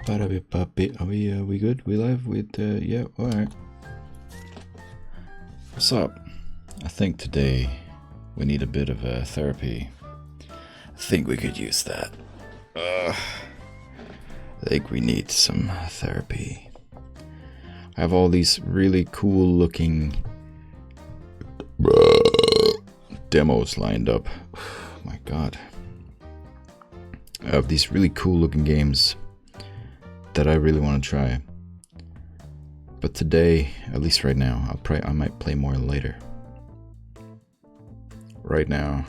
Are we good? We live with yeah, alright. What's up? I think today we need a bit of therapy. I think we could use that. I think we need some therapy. I have all these really cool looking demos lined up. Oh my god. I have these really cool looking games that I really want to try. But today, at least right now, I might play more later. Right now,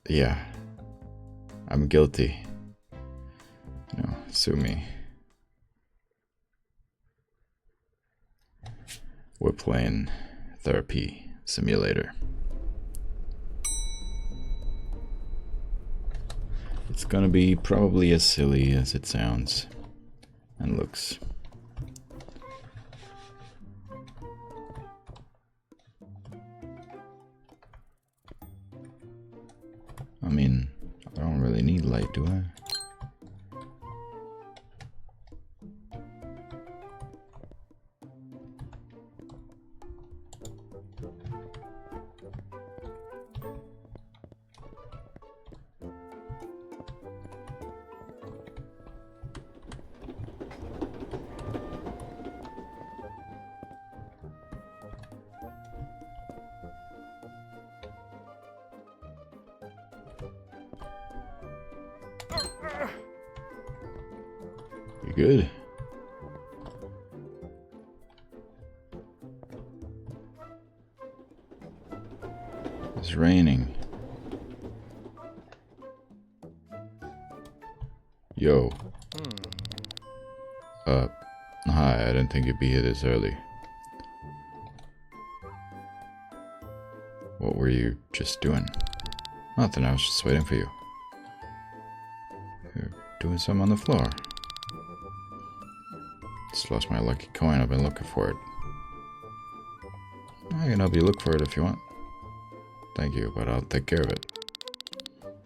yeah. I'm guilty. No, sue me. We're playing Therapy Simulator. It's gonna be probably as silly as it sounds and looks. I mean, I don't really need light, do I? You good? It's raining. Yo. Hi, I didn't think you'd be here this early. What were you just doing? Nothing, I was just waiting for you. You're doing something on the floor. Just lost my lucky coin, I've been looking for it. I can help you look for it if you want. Thank you, but I'll take care of it.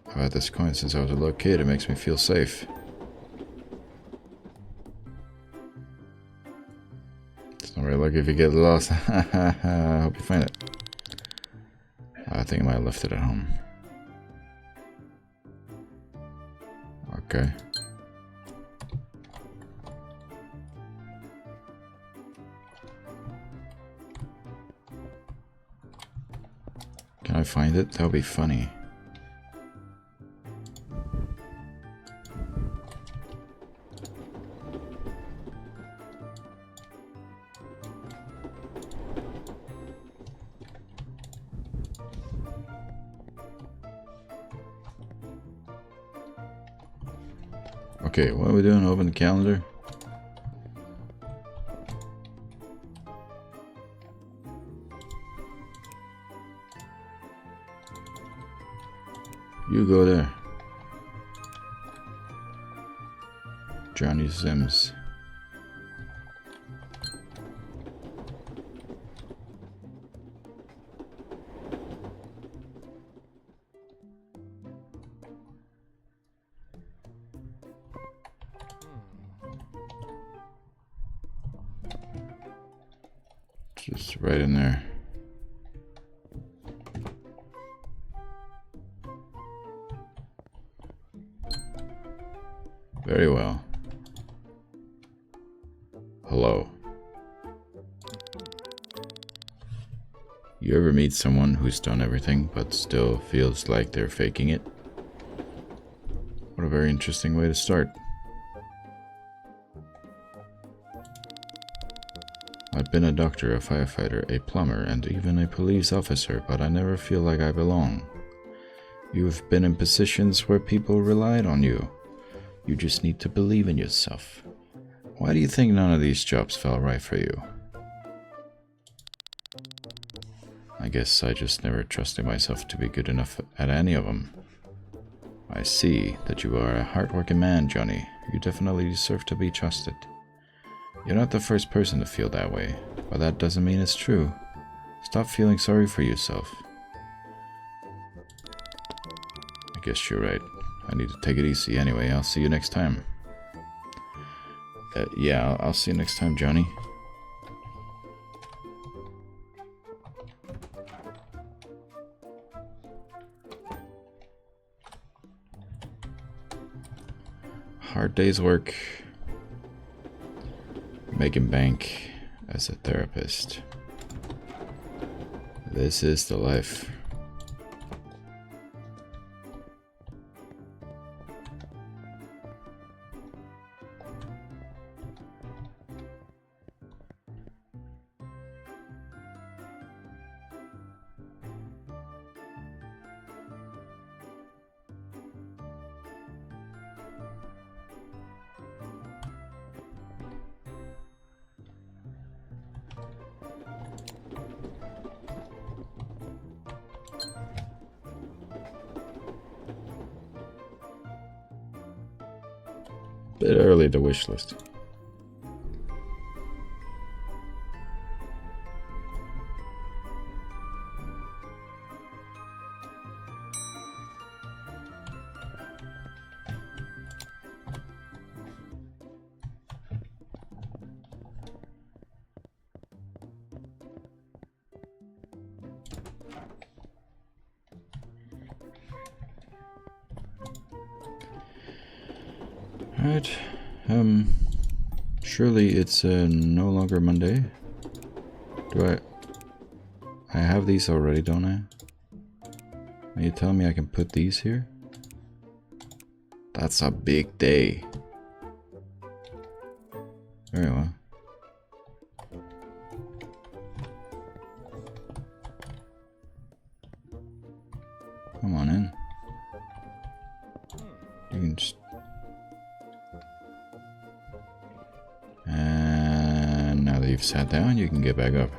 I've had this coin since I was a little kid, it makes me feel safe. It's not very lucky if you get lost. I hope you find it. I think I might have left it at home. Okay. Can I find it? That would be funny. Okay, what are we doing? Open the calendar. You go there. Johnny Sims. Just right in there. Very well. Hello. You ever meet someone who's done everything but still feels like they're faking it? What a very interesting way to start. I've been a doctor, a firefighter, a plumber, and even a police officer, but I never feel like I belong. You've been in positions where people relied on you. You just need to believe in yourself. Why do you think none of these jobs felt right for you? I guess I just never trusted myself to be good enough at any of them. I see that you are a hardworking man, Johnny. You definitely deserve to be trusted. You're not the first person to feel that way, but that doesn't mean it's true. Stop feeling sorry for yourself. I guess you're right. I need to take it easy anyway. I'll see you next time. Yeah, I'll see you next time, Johnny. Hard day's work. Making bank as a therapist. This is the life. Bit early, the wish list. Alright, surely it's no longer Monday. Do I have these already, don't I? Are you telling me I can put these here? That's a big day. Very well. Come on in. You can just... And now that you've sat down, you can get back up.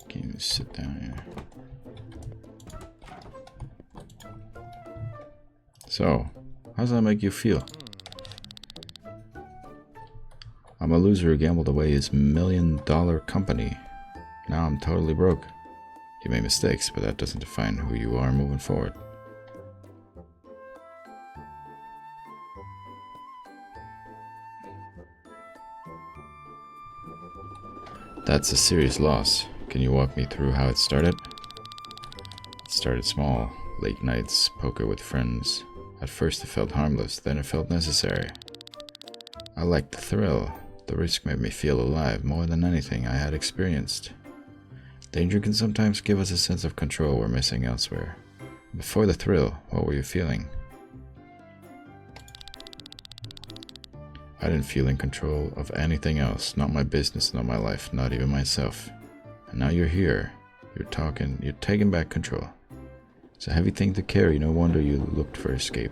Can you sit down here? So, how does that make you feel? I'm a loser who gambled away his $1 million company. Now I'm totally broke. You made mistakes, but that doesn't define who you are moving forward. That's a serious loss. Can you walk me through how it started? It started small. Late nights, poker with friends. At first it felt harmless, then it felt necessary. I liked the thrill. The risk made me feel alive more than anything I had experienced. Danger can sometimes give us a sense of control we're missing elsewhere. Before the thrill, what were you feeling? I didn't feel in control of anything else. Not my business, not my life, not even myself. And now you're here. You're talking, you're taking back control. It's a heavy thing to carry, no wonder you looked for escape.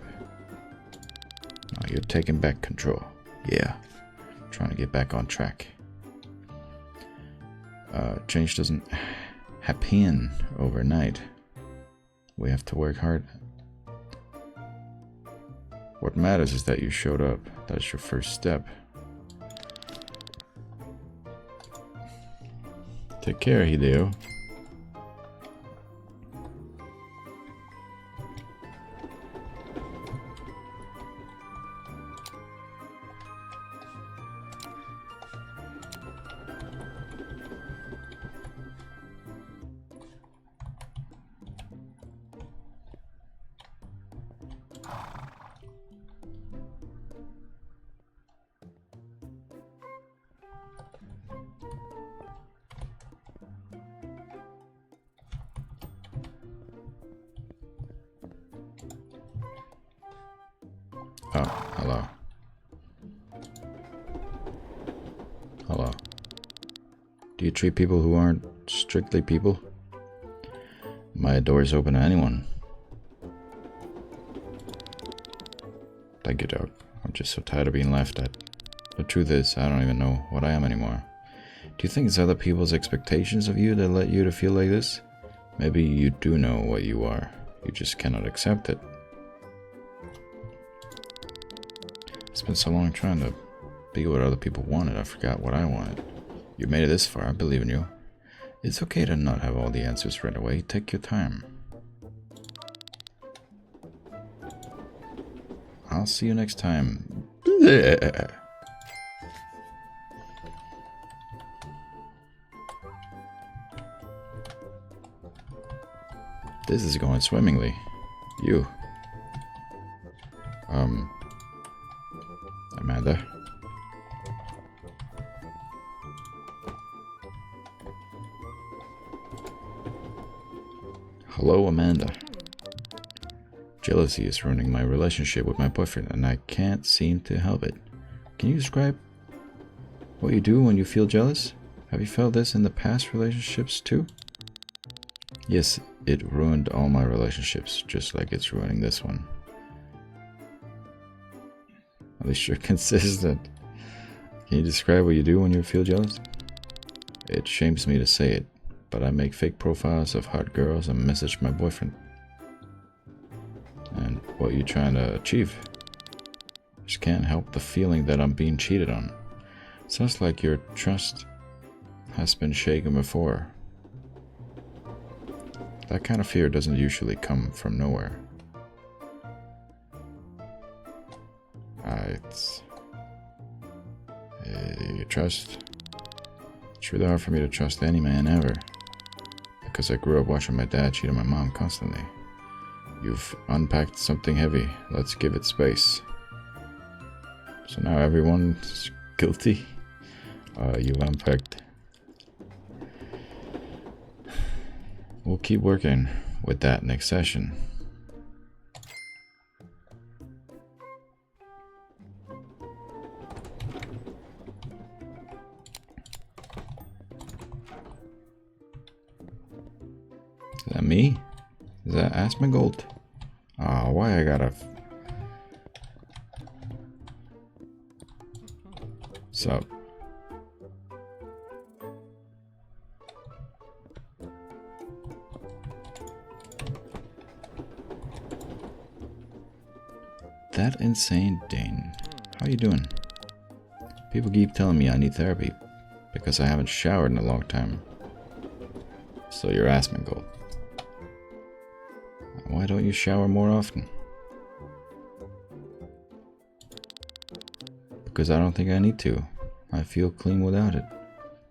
Now you're taking back control. Yeah. Trying to get back on track. Change doesn't happen overnight. We have to work hard. What matters is that you showed up. That's your first step. Take care, Hideo. Oh, hello. Hello. Do you treat people who aren't strictly people? My door's open to anyone. Thank you, dog. I'm just so tired of being laughed at. The truth is, I don't even know what I am anymore. Do you think it's other people's expectations of you that led you to feel like this? Maybe you do know what you are. You just cannot accept it. It's been so long trying to be what other people wanted, I forgot what I wanted. You made it this far, I believe in you. It's okay to not have all the answers right away. Take your time. I'll see you next time. This is going swimmingly. You. Amanda. Hello, Amanda. Jealousy is ruining my relationship with my boyfriend, and I can't seem to help it. Can you describe what you do when you feel jealous? Have you felt this in the past relationships too? Yes, it ruined all my relationships, just like it's ruining this one. At least you're consistent. Can you describe what you do when you feel jealous? It shames me to say it, but I make fake profiles of hot girls and message my boyfriend. And what you trying to achieve? Just can't help the feeling that I'm being cheated on. Sounds like your trust has been shaken before. That kind of fear doesn't usually come from nowhere. You trust? It's really hard for me to trust any man ever. Because I grew up watching my dad cheat on my mom constantly. You've unpacked something heavy. Let's give it space. So now everyone's guilty? You've unpacked. We'll keep working with that next session. Is that me? Is that Asmongold? Oh, why I gotta... Sup? ThatInsaneDane. How you doing? People keep telling me I need therapy because I haven't showered in a long time. So you're Asmongold. Why don't you shower more often? Because I don't think I need to. I feel clean without it.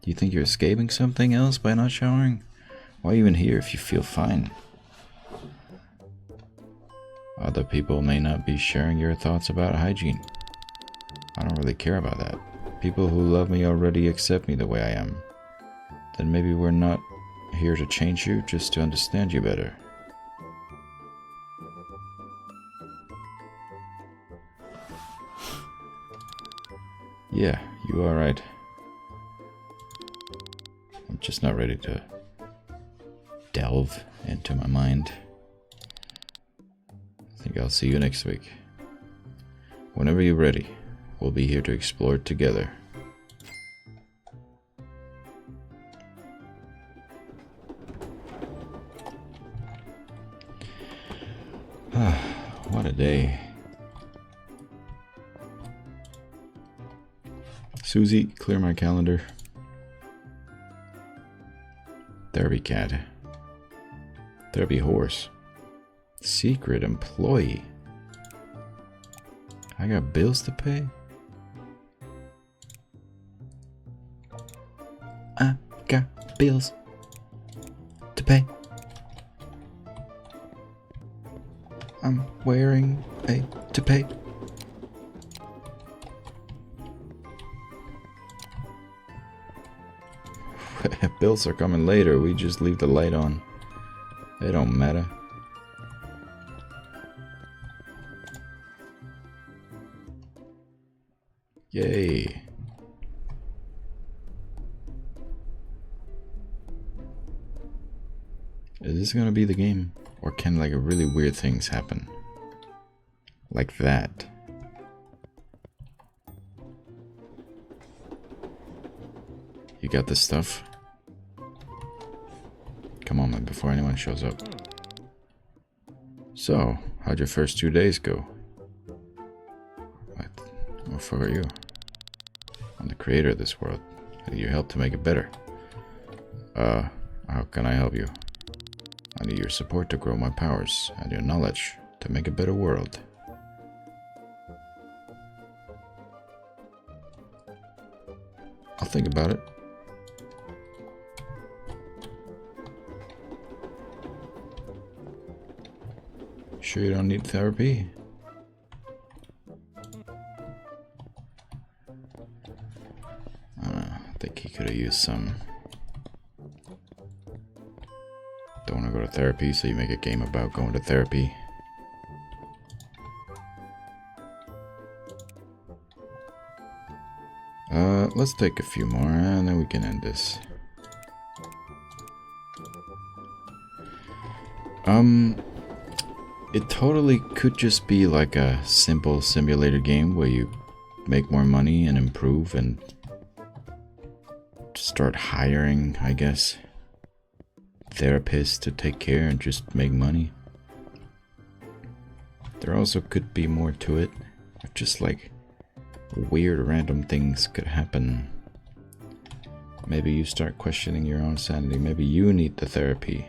Do you think you're escaping something else by not showering? Why even here if you feel fine? Other people may not be sharing your thoughts about hygiene. I don't really care about that. People who love me already accept me the way I am. Then maybe we're not here to change you, just to understand you better. Yeah, you are right. I'm just not ready to delve into my mind. I think I'll see you next week. Whenever you're ready, we'll be here to explore it together. What a day. Susie, clear my calendar. Therapy cat. Therapy horse. Secret employee. I got bills to pay? I got bills to pay. I'm wearing a toupee. Bills are coming later. We just leave the light on. They don't matter. Yay. Is this gonna be the game? Or can like really weird things happen? Like that. You got this stuff? Come on, man, before anyone shows up. So, how'd your first 2 days go? What the fuck are you? I'm the creator of this world. You help to make it better. How can I help you? I need your support to grow my powers and your knowledge to make a better world. I'll think about it. Sure you don't need therapy? I think he could have used some. Don't want to go to therapy, so you make a game about going to therapy. Let's take a few more and then we can end this. It totally could just be like a simple simulator game where you make more money and improve and start hiring, I guess, therapists to take care and just make money. There also could be more to it, just like weird random things could happen. Maybe you start questioning your own sanity. Maybe you need the therapy.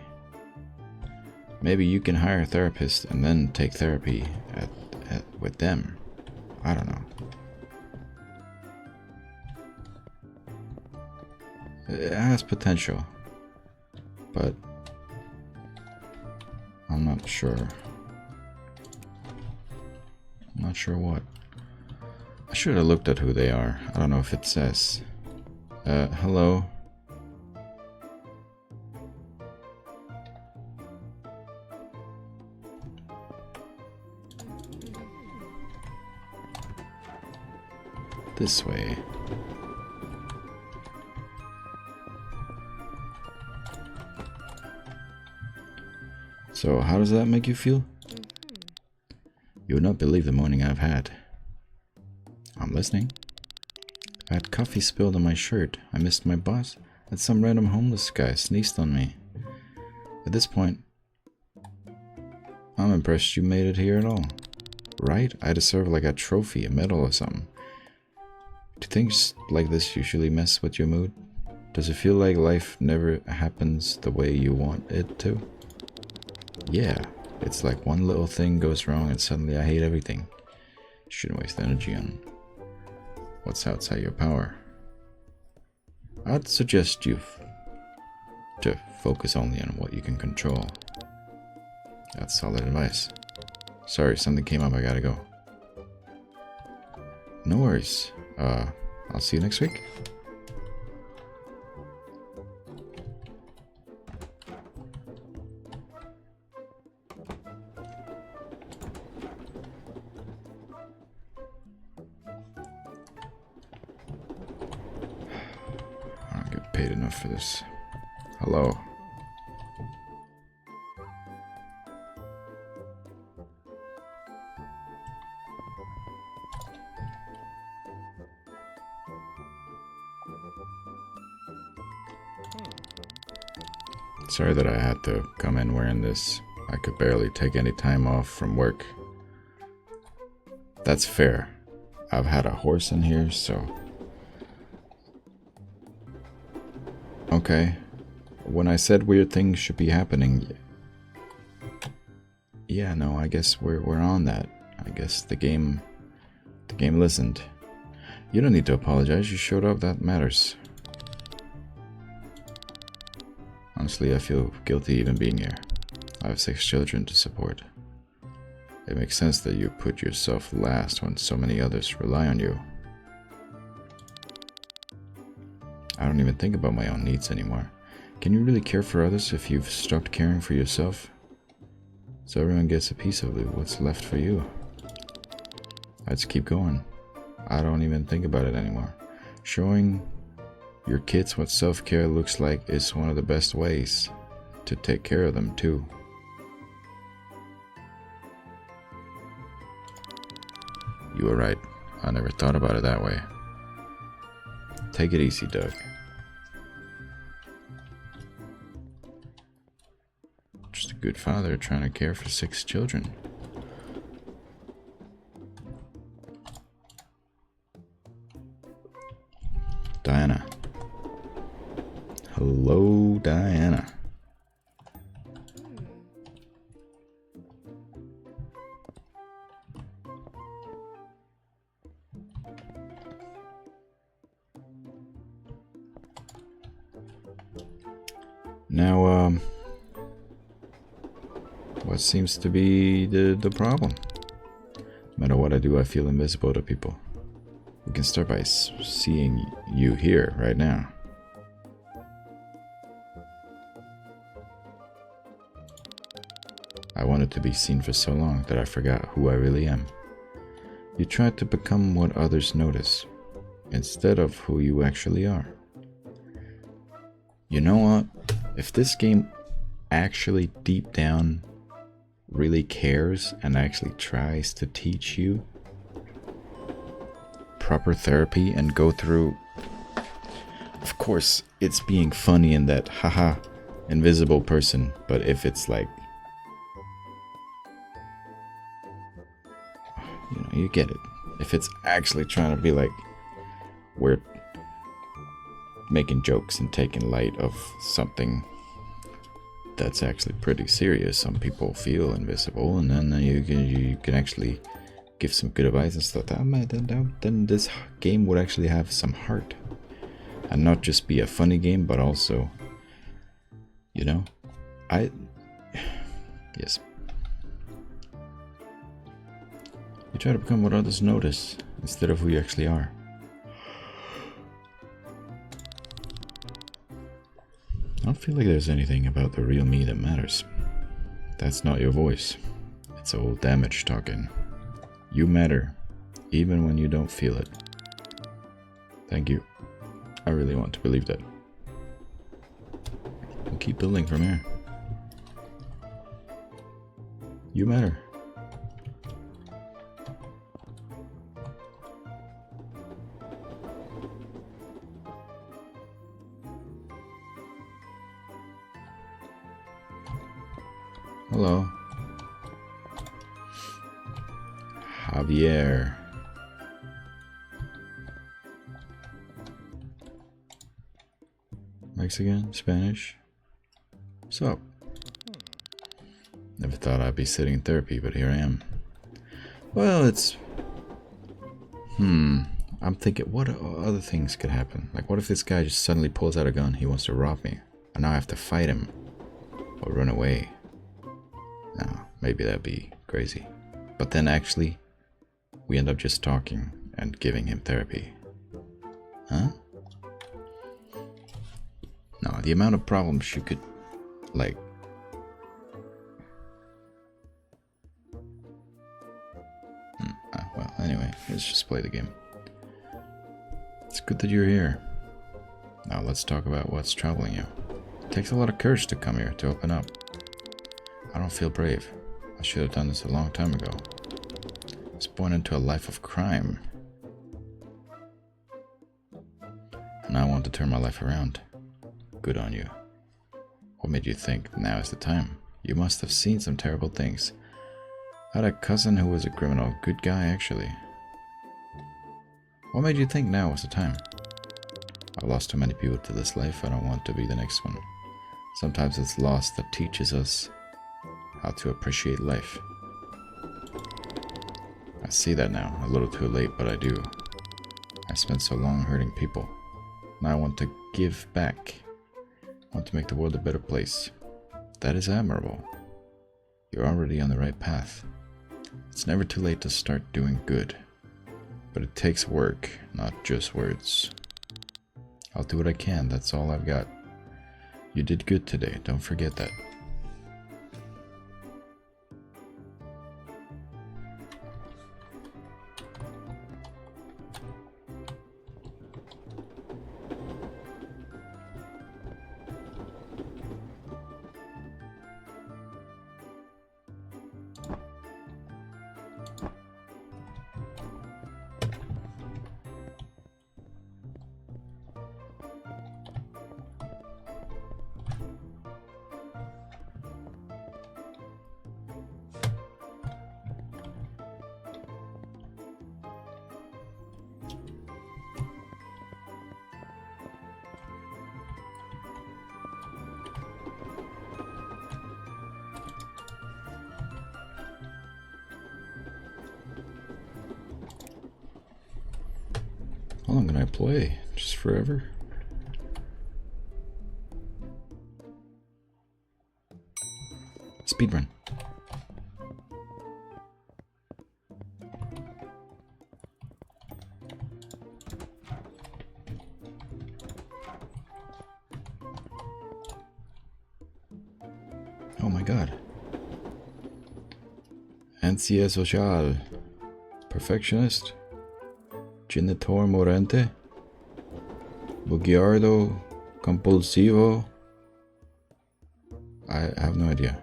Maybe you can hire a therapist and then take therapy with them. I don't know. It has potential, but I'm not sure. I'm not sure what. I should have looked at who they are. I don't know if it says. Hello. This way. So, how does that make you feel? You would not believe the morning I've had. I'm listening. I had coffee spilled on my shirt. I missed my bus, and some random homeless guy sneezed on me. At this point, I'm impressed you made it here at all. Right? I deserve like a trophy, a medal or something. Do things like this usually mess with your mood? Does it feel like life never happens the way you want it to? Yeah, it's like one little thing goes wrong and suddenly I hate everything. Shouldn't waste energy on what's outside your power. I'd suggest you to focus only on what you can control. That's solid advice. Sorry, something came up, I gotta go. No worries. I'll see you next week. I don't get paid enough for this. Hello. Sorry that I had to come in wearing this. I could barely take any time off from work. That's fair. I've had a horse in here, so... Okay. When I said weird things should be happening... Yeah, no, I guess we're on that. I guess the game listened. You don't need to apologize. You showed up, that matters. Honestly, I feel guilty even being here. I have 6 children to support. It makes sense that you put yourself last when so many others rely on you. I don't even think about my own needs anymore. Can you really care for others if you've stopped caring for yourself? So everyone gets a piece of what's left for you. I just keep going. I don't even think about it anymore. Showing your kids what self-care looks like is one of the best ways to take care of them too. You were right. I never thought about it that way. Take it easy, Doug. Just a good father trying to care for 6 children. Diana. Hello, Diana. Now, what seems to be the problem? No matter what I do, I feel invisible to people. We can start by seeing you here, right now. I wanted to be seen for so long that I forgot who I really am. You tried to become what others notice, instead of who you actually are. You know what? If this game actually deep down really cares and actually tries to teach you proper therapy and go through... Of course, it's being funny in that, haha, invisible person, but if it's like... You know, you get it. If it's actually trying to be like, we're making jokes and taking light of something that's actually pretty serious. Some people feel invisible, and then you can actually give some good advice and stuff. Then this game would actually have some heart, and not just be a funny game, but also, you know, yes. You try to become what others notice instead of who you actually are. I don't feel like there's anything about the real me that matters. That's not your voice. It's old damage talking. You matter, even when you don't feel it. Thank you. I really want to believe that. We'll keep building from here. You matter. Hello. Javier. Mexican? Spanish? What's up? Never thought I'd be sitting in therapy, but here I am. Well, it's... I'm thinking, what other things could happen? Like, what if this guy just suddenly pulls out a gun, he wants to rob me, and now I have to fight him, or run away? No, maybe that'd be crazy. But then actually, we end up just talking and giving him therapy. Huh? No, the amount of problems you could, like... well, anyway, let's just play the game. It's good that you're here. Now let's talk about what's troubling you. It takes a lot of courage to come here, to open up. I don't feel brave. I should have done this a long time ago. I was born into a life of crime. And I want to turn my life around. Good on you. What made you think now is the time? You must have seen some terrible things. I had a cousin who was a criminal. Good guy, actually. What made you think now was the time? I've lost too many people to this life. I don't want to be the next one. Sometimes it's loss that teaches us how to appreciate life. I see that now, a little too late, but I do. I spent so long hurting people. Now I want to give back. I want to make the world a better place. That is admirable. You're already on the right path. It's never too late to start doing good. But it takes work, not just words. I'll do what I can, that's all I've got. You did good today, don't forget that. How long can I play? Just forever? speedrun. Oh my god. Antisocial. Perfectionist. Genitor morente. Bugiardo. Compulsivo. I have no idea.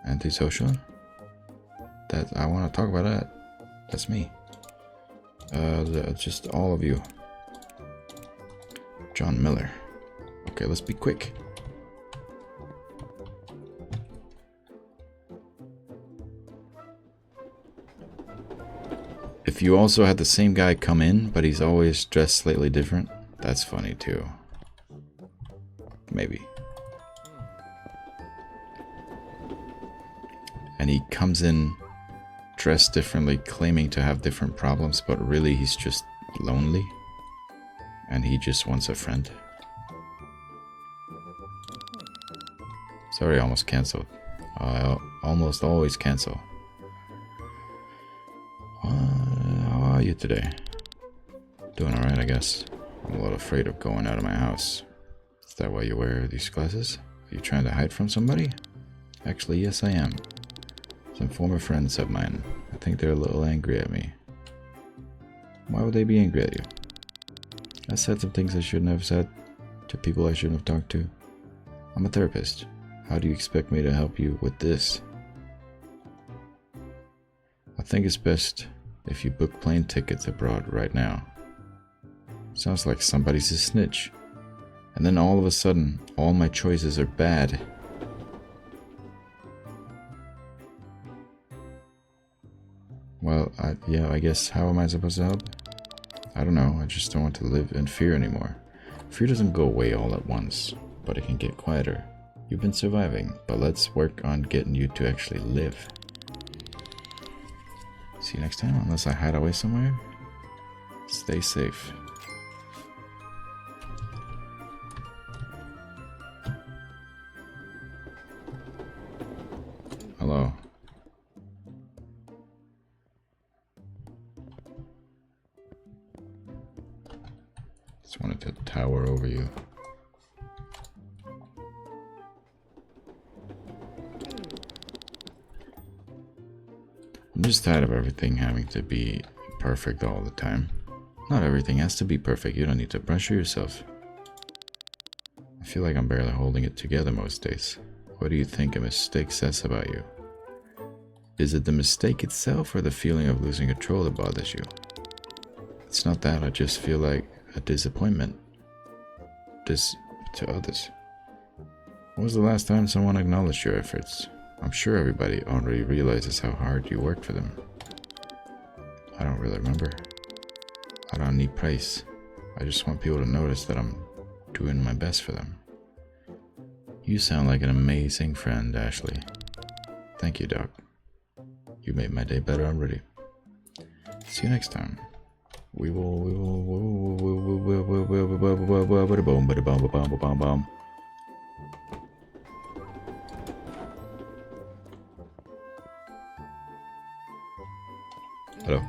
Antisocial? That I want to talk about that. That's me. Just all of you. John Miller. Okay, let's be quick. If you also had the same guy come in, but he's always dressed slightly different, that's funny too. Maybe. And he comes in dressed differently, claiming to have different problems, but really he's just lonely. And he just wants a friend. Sorry, almost cancelled. I almost always cancel. How are you today? Doing alright, I guess. I'm a little afraid of going out of my house. Is that why you wear these glasses? Are you trying to hide from somebody? Actually, yes I am. Some former friends of mine. I think they're a little angry at me. Why would they be angry at you? I said some things I shouldn't have said to people I shouldn't have talked to. I'm a therapist. How do you expect me to help you with this? I think it's best if you book plane tickets abroad right now. Sounds like somebody's a snitch. And then all of a sudden, all my choices are bad. Well, I guess how am I supposed to help? I don't know, I just don't want to live in fear anymore. Fear doesn't go away all at once, but it can get quieter. You've been surviving, but let's work on getting you to actually live. See you next time, unless I hide away somewhere. Stay safe. Hello. Just wanted to tower over you. I'm just tired of everything having to be perfect all the time. Not everything has to be perfect. You don't need to pressure yourself. I feel like I'm barely holding it together most days. What do you think a mistake says about you? Is it the mistake itself or the feeling of losing control that bothers you? It's not that, I just feel like a disappointment. To others. When was the last time someone acknowledged your efforts? I'm sure everybody already realizes how hard you work for them. I don't really remember. I don't need praise. I just want people to notice that I'm doing my best for them. You sound like an amazing friend, Ashley. Thank you, Doc. You made my day better already. See you next time. We will. Hello.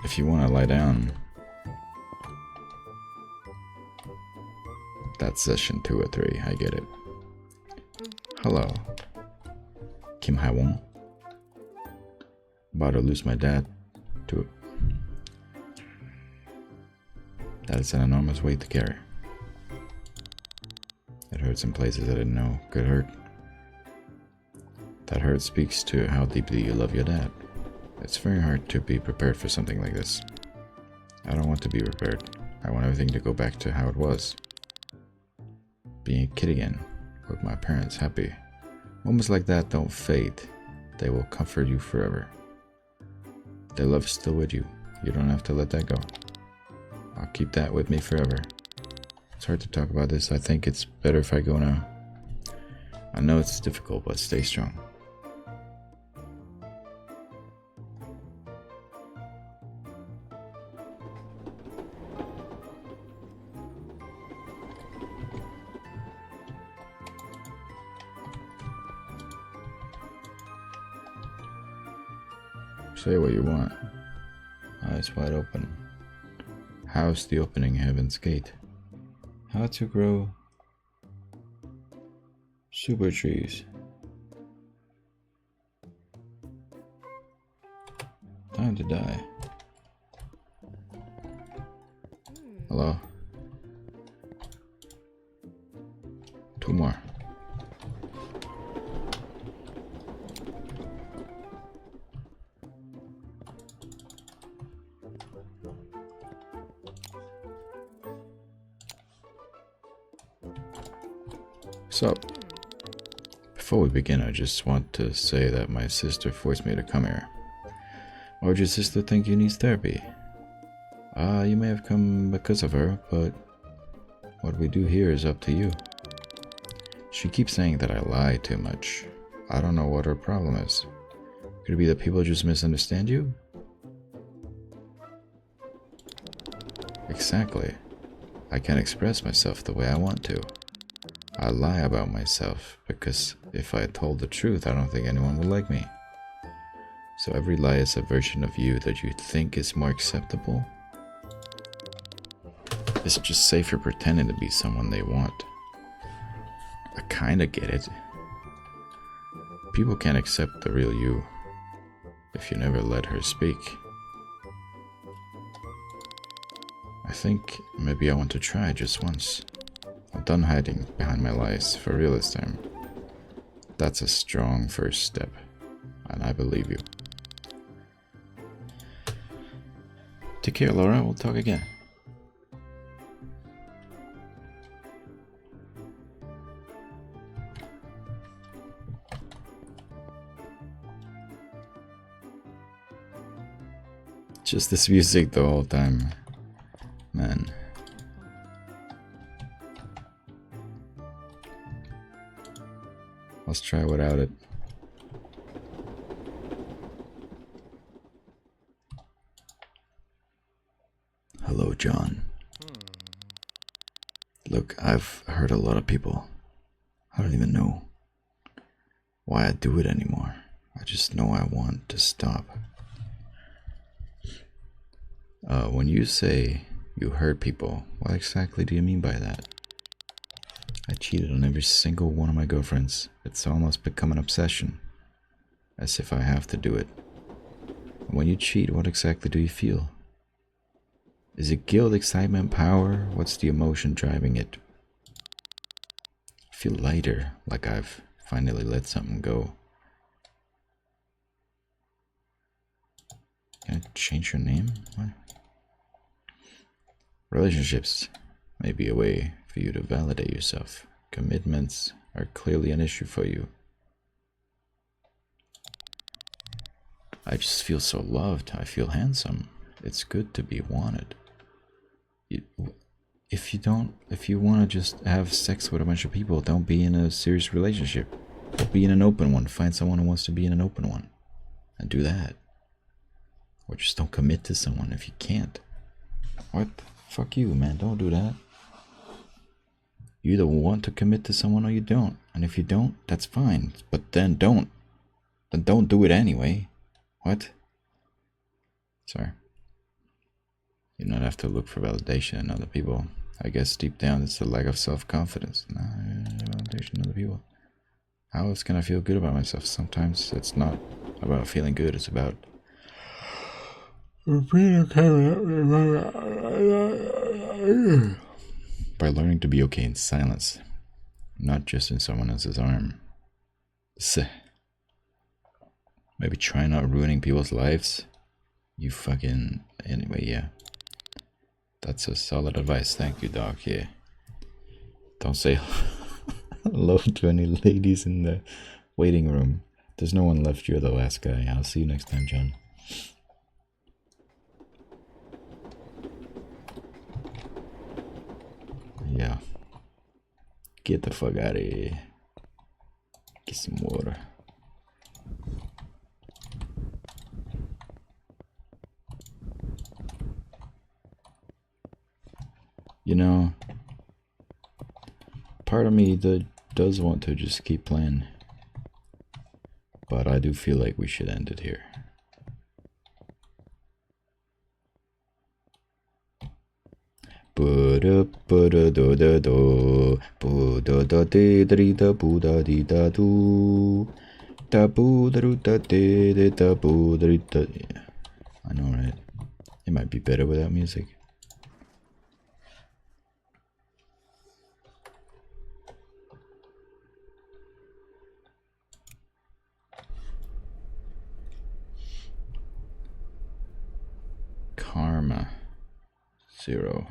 If you want to lie down, that's session 2 or 3. I get it. Hello. Kim Hai-won. About to lose my dad to it. That is an enormous weight to carry. It hurts in places I didn't know could hurt. That hurt speaks to how deeply you love your dad. It's very hard to be prepared for something like this. I don't want to be prepared. I want everything to go back to how it was. Being a kid again, with my parents happy. Moments like that don't fade. They will comfort you forever. Their love is still with you. You don't have to let that go. I'll keep that with me forever. It's hard to talk about this. I think it's better if I go now. I know it's difficult, but stay strong. Say what you want. Eyes wide open. How's the opening Heaven's Gate? How to grow super trees. Time to die. Hello? 2 more. So, before we begin, I just want to say that my sister forced me to come here. Why would your sister think you need therapy? You may have come because of her, but what we do here is up to you. She keeps saying that I lie too much. I don't know what her problem is. Could it be that people just misunderstand you? Exactly. I can't express myself the way I want to. I lie about myself because if I told the truth, I don't think anyone would like me. So every lie is a version of you that you think is more acceptable. It's just safer pretending to be someone they want. I kinda get it. People can't accept the real you if you never let her speak. I think maybe I want to try just once. I'm done hiding behind my lies for real this time. That's a strong first step, and I believe you. Take care, Laura. We'll talk again. Just this music the whole time. Man. Let's try without it. Hello, John. Look, I've hurt a lot of people. I don't even know why I do it anymore. I just know I want to stop. When you say you hurt people, what exactly do you mean by that? I cheated on every single one of my girlfriends. It's almost become an obsession. As if I have to do it. When you cheat, what exactly do you feel? Is it guilt, excitement, power? What's the emotion driving it? I feel lighter, like I've finally let something go. Can I change your name? What? Relationships may be a way for you to validate yourself. Commitments are clearly an issue for you. I just feel so loved. I feel handsome. It's good to be wanted. If you want to just have sex with a bunch of people, don't be in a serious relationship. Or be in an open one. Find someone who wants to be in an open one. And do that. Or just don't commit to someone if you can't. What? Fuck you, man. Don't do that. You either want to commit to someone or you don't. And if you don't, that's fine. But then don't. Then don't do it anyway. What? Sorry. You don't have to look for validation in other people. I guess deep down it's the lack of self-confidence. Nah, validation in other people. How else can I feel good about myself? Sometimes it's not about feeling good. It's about by learning to be okay in silence, not just in someone else's arm. Maybe try not ruining people's lives. You fucking... Anyway, yeah. That's a solid advice. Thank you, Doc. Yeah. Don't say hello to any ladies in the waiting room. There's no one left. You're the last guy. I'll see you next time, John. Yeah. Get the fuck out of here. Get some water. You know, part of me that does want to just keep playing. But I do feel like we should end it here. I know, right? It might be better without music. Karma 0.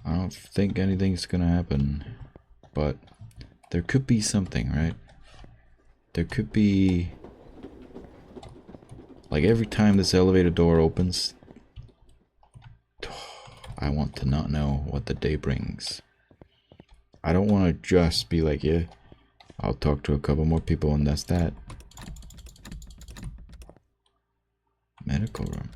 I don't think anything's gonna happen, but there could be something, right? There could be, like, every time this elevator door opens, I want to not know what the day brings. I don't want to just be like, yeah, I'll talk to a couple more people and that's that. Medical room.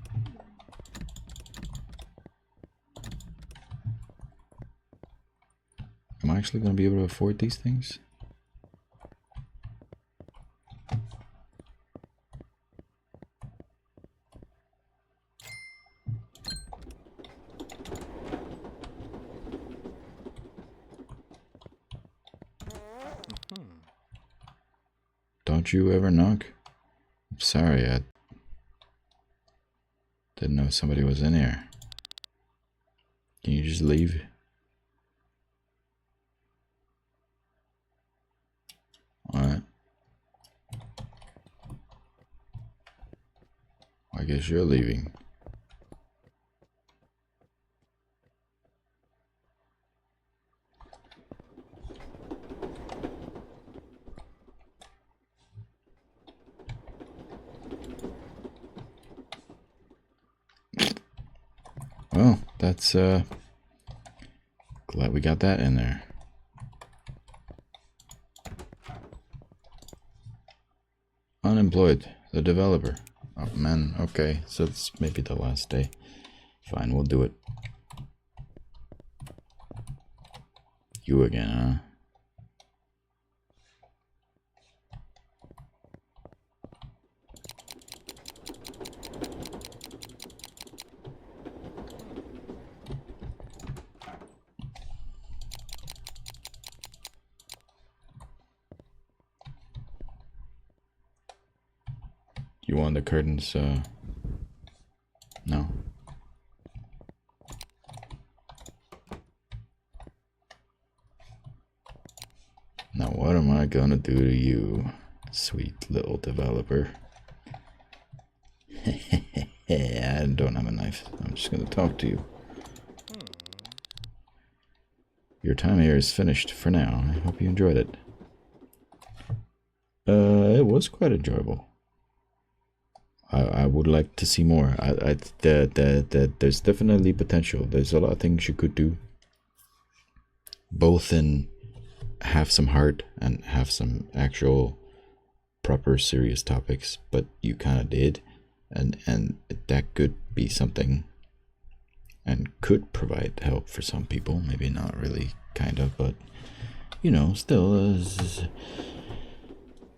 Am I actually going to be able to afford these things? Don't you ever knock? I'm sorry, I didn't know somebody was in here. Can you just leave? Alright. I guess you're leaving. Well, that's, glad we got that in there. Unemployed, the developer. Oh man, okay, so it's maybe the last day. Fine, we'll do it. You again, huh? You want the curtains, no. Now what am I gonna do to you, sweet little developer? I don't have a knife. I'm just gonna talk to you. Your time here is finished for now. I hope you enjoyed it. It was quite enjoyable. I would like to see more. There's definitely potential. There's a lot of things you could do. Both in have some heart and have some actual proper serious topics, but you kind of did, and that could be something and could provide help for some people. Maybe not really, kind of, but you know, still.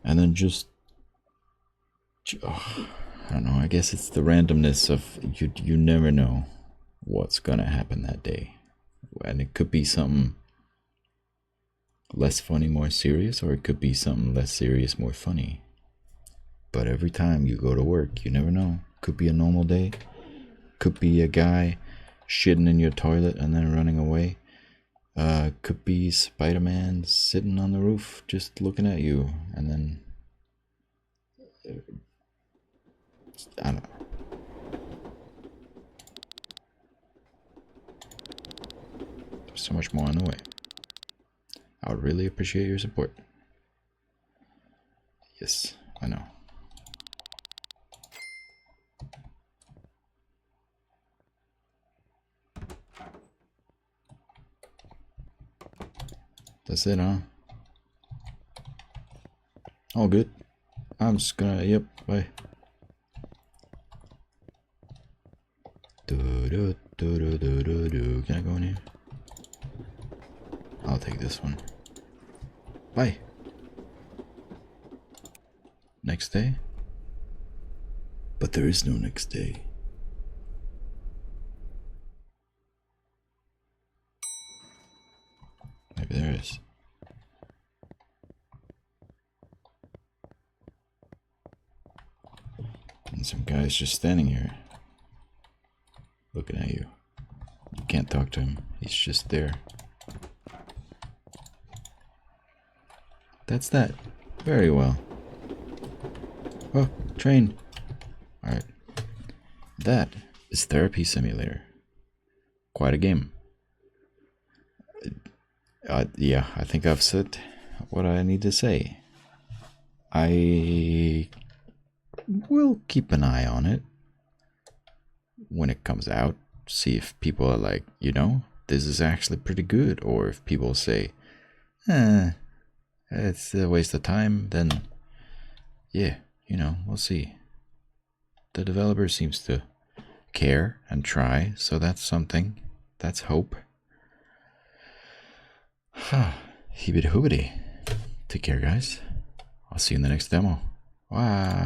And then just, I don't know, I guess it's the randomness of you never know what's gonna happen that day. And it could be something less funny, more serious, or it could be something less serious, more funny. But every time you go to work, you never know. Could be a normal day. Could be a guy shitting in your toilet and then running away. Could be Spider-Man sitting on the roof just looking at you and then I don't know. There's so much more on the way. I would really appreciate your support. Yes, I know. That's it, huh? All good. I'm just gonna, yep, bye. Can I go in here? I'll take this one. Bye. Next day? But there is no next day. And some guy's just standing here, looking at you. You can't talk to him, he's just there. That's that. Very well. Oh, train. Alright. That is Therapy Simulator. Quite a game. Yeah, I think I've said what I need to say. I will keep an eye on it when it comes out. See if people are like, this is actually pretty good. Or if people say, it's a waste of time, then yeah, we'll see. The developer seems to care and try, so that's something. That's hope. Hibbity hoobity. Take care, guys. I'll see you in the next demo. Wow.